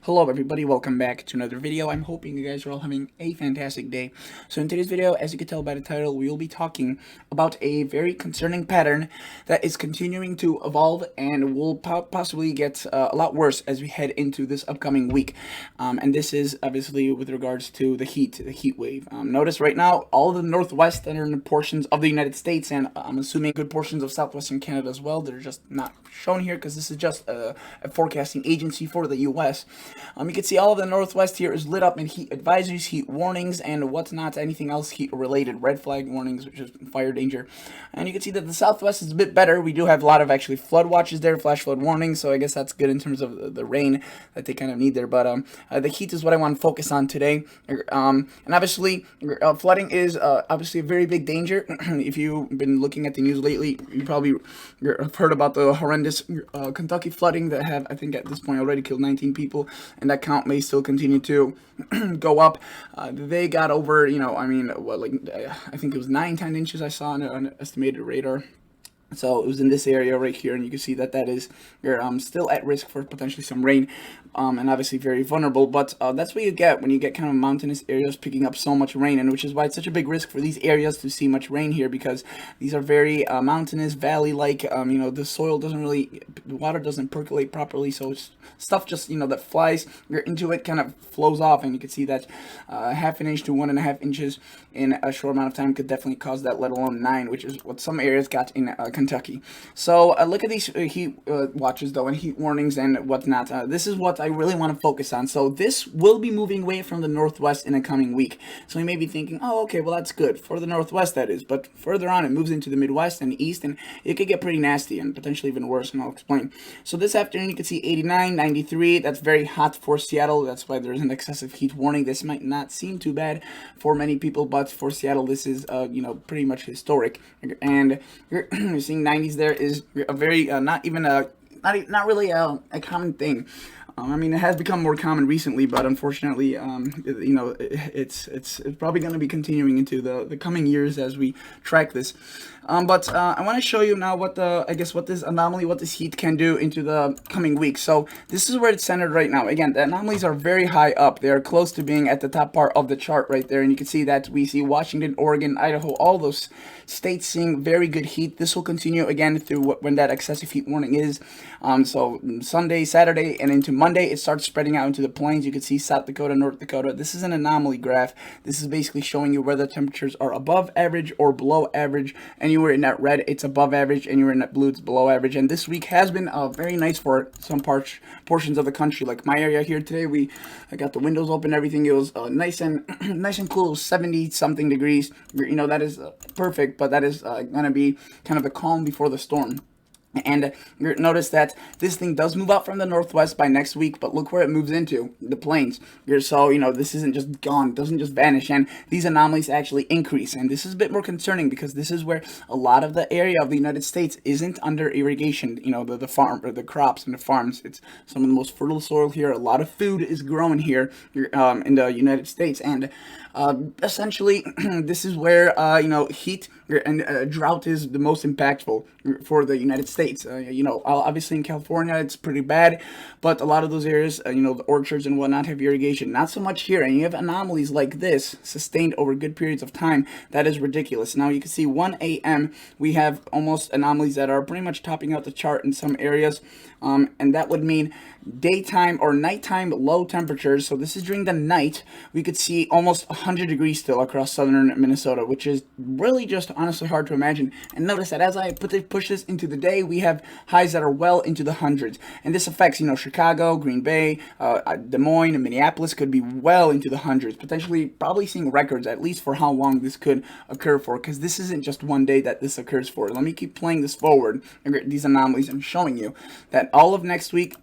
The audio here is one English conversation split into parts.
Hello everybody, welcome back to another video. I'm hoping you guys are all having a fantastic day. So in today's video, as you can tell by the title, we will be talking about a very concerning pattern that is continuing to evolve and will possibly get a lot worse as we head into this upcoming week. And this is obviously with regards to the heat wave. Notice right now, all the northwestern portions of the United States, and I'm assuming good portions of southwestern Canada as well, they're just not shown here because this is just a forecasting agency for the U.S. You can see all of the Northwest here is lit up in heat advisories, heat warnings, and what's not anything else heat related. Red flag warnings, which is fire danger. And you can see that the Southwest is a bit better. We do have a lot of actually flood watches there, flash flood warnings, so I guess that's good in terms of the rain that they kind of need there. But the heat is what I want to focus on today. And obviously, flooding is obviously a very big danger. If you've been looking at the news lately, you probably have heard about the horrendous Kentucky flooding that have, I think at this point, already killed 19 people. And that count may still continue to go up. They got over, I think it was 9-10 inches I saw on an estimated radar. So it was in this area right here, and you can see that is you're still at risk for potentially some rain, and obviously very vulnerable. But that's what you get when you get kind of mountainous areas picking up so much rain, and which is why it's such a big risk for these areas to see much rain here, because these are very mountainous, valley-like. The soil doesn't really, the water doesn't percolate properly, so stuff just that flies into it kind of flows off, and you can see that half an inch to 1.5 inches in a short amount of time could definitely cause that, let alone 9, which is what some areas got in Kentucky. So look at these heat watches though, and heat warnings and whatnot. This is what I really want to focus on. So this will be moving away from the Northwest in a coming week. So you may be thinking, oh, okay, well that's good for the Northwest, that is. But further on, it moves into the Midwest and the East, and it could get pretty nasty and potentially even worse, and I'll explain. So this afternoon, you can see 89, 93. That's very hot for Seattle. That's why there's an excessive heat warning. This might not seem too bad for many people, but for Seattle, this is pretty much historic. And you're seeing 90s there is a very not really a common thing. It has become more common recently, but unfortunately, it's probably going to be continuing into the coming years as we track this. But I want to show you now what this heat can do into the coming weeks. So this is where it's centered right now. Again, the anomalies are very high up. They are close to being at the top part of the chart right there, and you can see that we see Washington, Oregon, Idaho, all those states seeing very good heat. This will continue again through when that excessive heat warning is. So Sunday, Saturday, and into Monday, it starts spreading out into the plains. You can see South Dakota, North Dakota. This is an anomaly graph. This is basically showing you whether temperatures are above average or below average. Anywhere in that red, it's above average. Anywhere in that blue, it's below average. And this week has been very nice for some portions of the country. Like my area here today, I got the windows open, everything. It was nice and nice and cool. 70 something degrees. That is perfect, but that is going to be kind of the calm before the storm. And notice that this thing does move out from the Northwest by next week, but look where it moves into, the plains. So, this isn't just gone, it doesn't just vanish, and these anomalies actually increase. And this is a bit more concerning because this is where a lot of the area of the United States isn't under irrigation, the farm, or the crops and the farms. It's some of the most fertile soil here. A lot of food is grown here in the United States, and essentially, this is where, heat and drought is the most impactful for the United States. Obviously in California, it's pretty bad, but a lot of those areas, the orchards and whatnot have irrigation. Not so much here, and you have anomalies like this sustained over good periods of time. That is ridiculous. Now you can see 1 a.m. we have almost anomalies that are pretty much topping out the chart in some areas, and that would mean daytime or nighttime low temperatures. So this is during the night. We could see almost 100 degrees still across southern Minnesota, which is really just honestly hard to imagine. And notice that as I push this into the day, we have highs that are well into the hundreds, and this affects Chicago, Green Bay, Des Moines, and Minneapolis could be well into the hundreds, potentially probably seeing records at least for how long this could occur for, because this isn't just one day that this occurs for. Let me keep playing this forward, these anomalies, and showing you that all of next week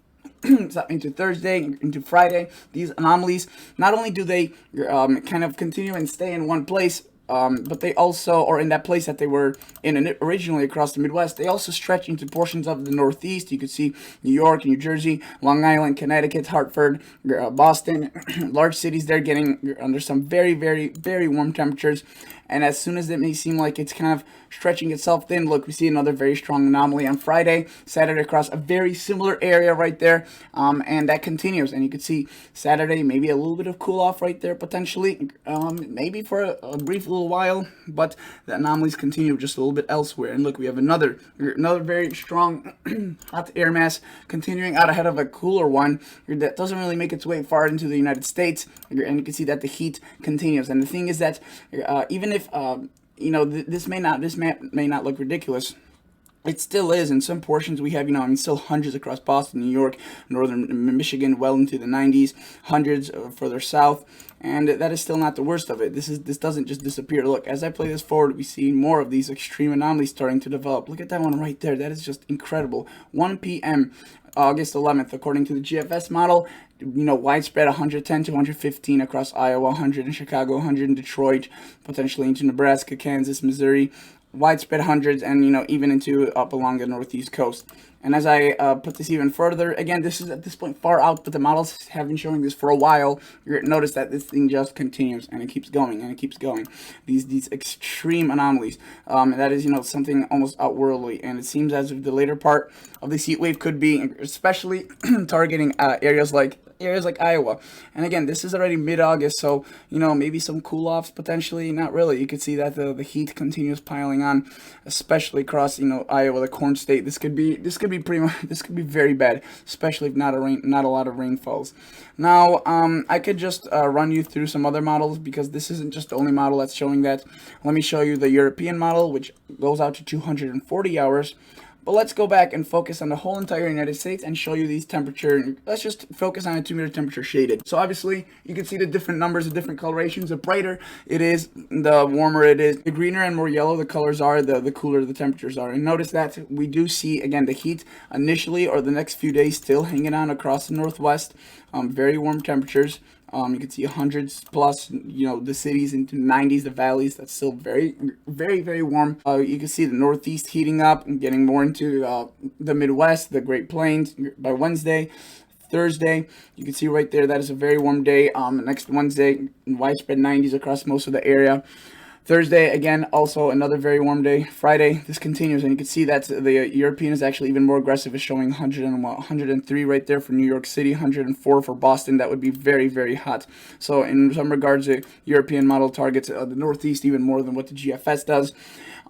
into Thursday, into Friday, these anomalies, not only do they kind of continue and stay in one place, but they also, or in that place that they were in originally across the Midwest, they also stretch into portions of the Northeast. You could see New York, New Jersey, Long Island, Connecticut, Hartford, Boston, large cities there getting under some very, very, very warm temperatures. and as soon as it may seem like it's kind of stretching itself thin, look, we see another very strong anomaly on Friday, Saturday across a very similar area right there, and that continues. And you can see Saturday maybe a little bit of cool off right there potentially, maybe for a brief little while, but the anomalies continue just a little bit elsewhere. And look, we have another very strong hot air mass continuing out ahead of a cooler one that doesn't really make its way far into the United States, and you can see that the heat continues. And the thing is that even if this may not look ridiculous, it still is. In some portions we have, still hundreds across Boston, New York, northern Michigan, well into the 90s, hundreds further south, and that is still not the worst of it. This doesn't just disappear. Look, as I play this forward, we see more of these extreme anomalies starting to develop. Look at that one right there. That is just incredible. 1 p.m. August 11th, according to the GFS model, widespread 110 to 115 across Iowa, 100 in Chicago, 100 in Detroit, potentially into Nebraska, Kansas, Missouri, widespread hundreds, and even into up along the northeast coast. And as I put this even further, again, this is at this point far out, but the models have been showing this for a while. You're going to notice that this thing just continues, and it keeps going, and it keeps going. These extreme anomalies, that is, something almost outworldly. And it seems as if the later part of this heat wave could be especially targeting areas like Iowa. And again, this is already mid-August, so maybe some cool-offs potentially. Not really. You could see that the heat continues piling on, especially across Iowa, the corn state. This could be very bad, especially if not a lot of rain falls. Now, I could just run you through some other models, because this isn't just the only model that's showing that. Let me show you the European model, which goes out to 240 hours. But let's go back and focus on the whole entire United States and show you these temperature. Let's just focus on a 2 meter temperature shaded. So obviously you can see the different numbers, the different colorations. The brighter it is, the warmer it is. The greener and more yellow the colors are, the cooler the temperatures are. And notice that we do see, again, the heat initially or the next few days still hanging on across the Northwest. Very warm temperatures. You can see hundreds plus, the cities into 90s, the valleys, that's still very, very, very warm. You can see the Northeast heating up and getting more into the Midwest, the Great Plains by Wednesday. Thursday, you can see right there, that is a very warm day. Next Wednesday, widespread 90s across most of the area. Thursday, again, also another very warm day. Friday, this continues, and you can see that the European is actually even more aggressive. It's showing 103 right there for New York City, 104 for Boston. That would be very, very hot. So in some regards, the European model targets the Northeast even more than what the GFS does.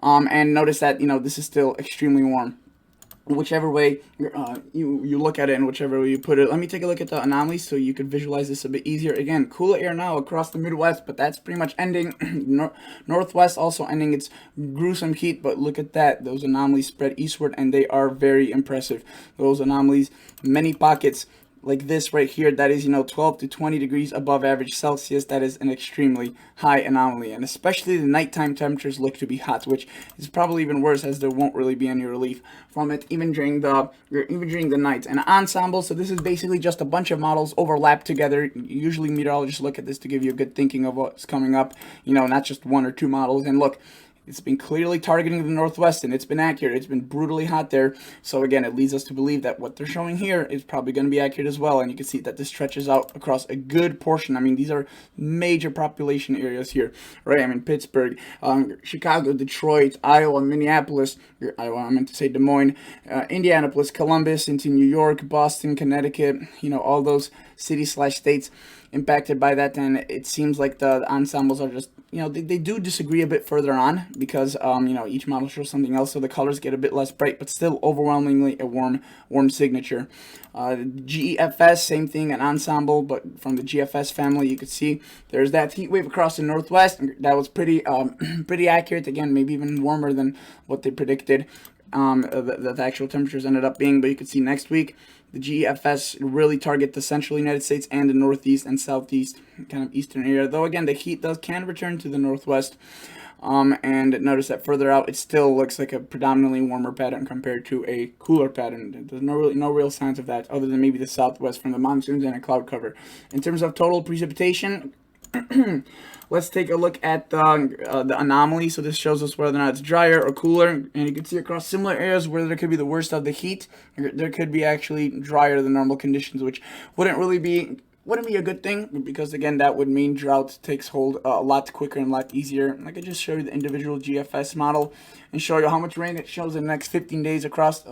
And notice that, this is still extremely warm. Whichever way you look at it and whichever way you put it. Let me take a look at the anomalies so you could visualize this a bit easier. Again, cooler air now across the Midwest, but that's pretty much ending. Northwest also ending its gruesome heat, but look at that. Those anomalies spread eastward, and they are very impressive. Those anomalies, many pockets like this right here, that is 12 to 20 degrees above average Celsius. That is an extremely high anomaly, and especially the nighttime temperatures look to be hot, which is probably even worse, as there won't really be any relief from it even during the night. And ensemble, so this is basically just a bunch of models overlapped together. Usually meteorologists look at this to give you a good thinking of what's coming up, not just one or two models. And look, it's been clearly targeting the Northwest, and it's been accurate. It's been brutally hot there. So again, it leads us to believe that what they're showing here is probably going to be accurate as well. And you can see that this stretches out across a good portion. I mean, these are major population areas here, right? I mean, Pittsburgh, Chicago, Detroit, Iowa, Minneapolis, I meant to say Des Moines, Indianapolis, Columbus, into New York, Boston, Connecticut, all those cities/states impacted by that. And it seems like the ensembles are just, they do disagree a bit further on, because each model shows something else, so the colors get a bit less bright, but still overwhelmingly a warm signature. GFS, same thing, an ensemble, but from the GFS family. You could see there's that heat wave across the Northwest. That was pretty accurate. Again, maybe even warmer than what they predicted. The actual temperatures ended up being, but you could see next week the GFS really target the central United States and the Northeast and Southeast, kind of eastern area. Though again, the heat can return to the Northwest. And notice that further out, it still looks like a predominantly warmer pattern compared to a cooler pattern. There's no real signs of that, other than maybe the Southwest from the monsoons and a cloud cover. In terms of total precipitation, let's take a look at the anomaly. So this shows us whether or not it's drier or cooler, and you can see across similar areas where there could be the worst of the heat, there could be actually drier than normal conditions, which wouldn't really be Wouldn't be a good thing because again that would mean drought takes hold a lot quicker and a lot easier. I could just show you the individual GFS model and show you how much rain it shows in the next 15 days across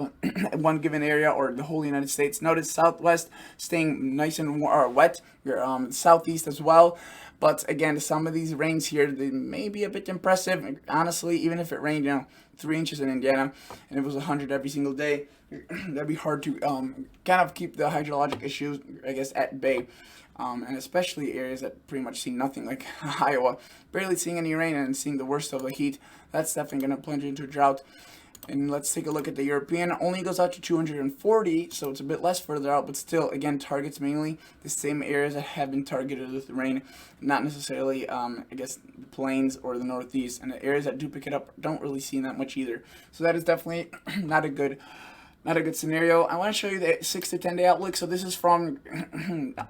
one given area or the whole United States. Notice southwest staying nice and wet, your southeast as well. But again, some of these rains here, they may be a bit impressive. Honestly, even if it rained, 3 inches in Indiana and it was 100 every single day, that'd be hard to kind of keep the hydrologic issues, I guess, at bay. And especially areas that pretty much see nothing, like Iowa, barely seeing any rain and seeing the worst of the heat. That's definitely going to plunge into a drought. And let's take a look at the European. Only goes out to 240, so it's a bit less further out, but still, again, targets mainly the same areas that have been targeted with rain, not necessarily, I guess, the plains or the northeast. And the areas that do pick it up don't really see that much either. So that is definitely not a good scenario. I want to show you the 6 to 10 day outlook. So this is from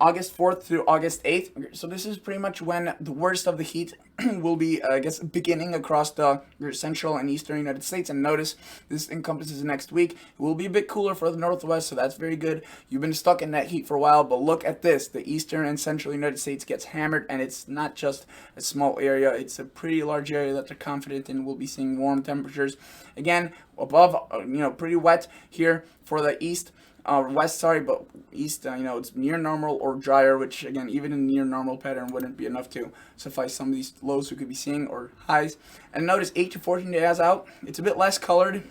August 4th through August 8th. So this is pretty much when the worst of the heat will be, I guess, beginning across the central and eastern United States. And notice this encompasses next week. It will be a bit cooler for the northwest, so that's very good. You've been stuck in that heat for a while, but look at this. The eastern and central United States gets hammered, and it's not just a small area. It's a pretty large area that they're confident in. We'll be seeing warm temperatures. Again, above, pretty wet here for the east. West, sorry, but east, it's near normal or drier, which again, even in near normal pattern wouldn't be enough to suffice some of these lows we could be seeing or highs. And notice 8 to 14 days out, it's a bit less colored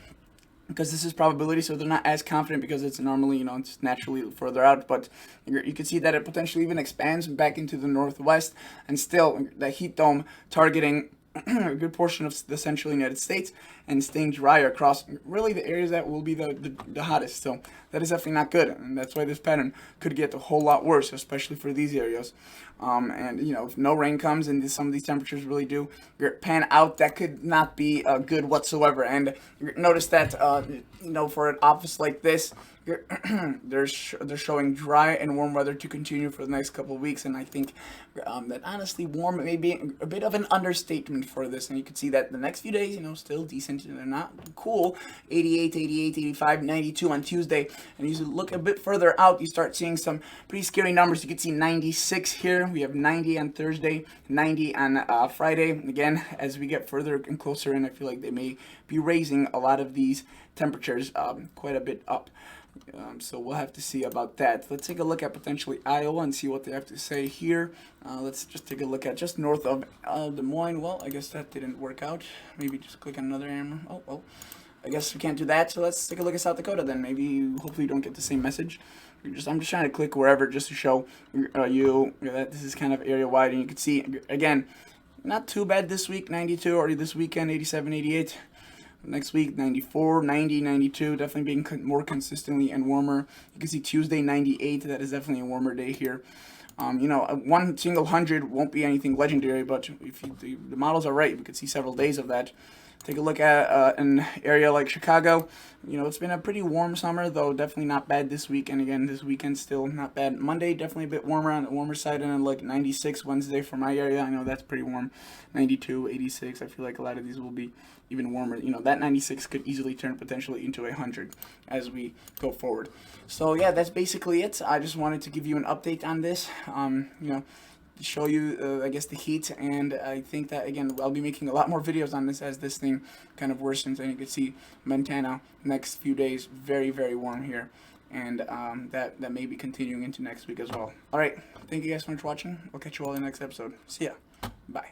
because this is probability, so they're not as confident because it's normally, it's naturally further out, but you can see that it potentially even expands back into the northwest, and still the heat dome targeting a good portion of the central United States and staying dry across really the areas that will be the hottest. So that is definitely not good, and that's why this pattern could get a whole lot worse, especially for these areas. And if no rain comes and some of these temperatures really do pan out, that could not be good whatsoever. And notice that for an office like this, they're showing dry and warm weather to continue for the next couple of weeks, and I think that honestly warm may be a bit of an understatement for this. And you can see that the next few days, still decent. They're not cool. 88, 88, 85, 92 on Tuesday, and you look a bit further out, you start seeing some pretty scary numbers. You can see 96 here. We have 90 on Thursday, 90 on Friday. Again, as we get further and closer in, I feel like they may be raising a lot of these temperatures quite a bit up. So we'll have to see about that. Let's take a look at potentially Iowa and see what they have to say here. Let's just take a look at just north of Des Moines. Well, I guess that didn't work out. Maybe just click on another arrow. Oh, well, I guess we can't do that. So let's take a look at South Dakota then. Hopefully you don't get the same message. I'm just trying to click wherever just to show you that this is kind of area wide, and you can see again, not too bad this week, 92, or this weekend 87, 88. Next week, 94, 90, 92, definitely being more consistently and warmer. You can see Tuesday, 98. That is definitely a warmer day here. One single 100 won't be anything legendary, but if the models are right, we could see several days of that. Take a look at an area like Chicago. It's been a pretty warm summer, though definitely not bad this week. And again, this weekend still not bad. Monday, definitely a bit warmer on the warmer side. And then like 96 Wednesday for my area. I know that's pretty warm. 92, 86. I feel like a lot of these will be even warmer. That 96 could easily turn potentially into 100 as we go forward. So yeah, that's basically it. I just wanted to give you an update on this. Show you, I guess, the heat, and I think that, again, I'll be making a lot more videos on this as this thing kind of worsens, and you can see Montana next few days, very, very warm here, and that may be continuing into next week as well. Alright, thank you guys so much for watching. I'll catch you all in the next episode. See ya. Bye.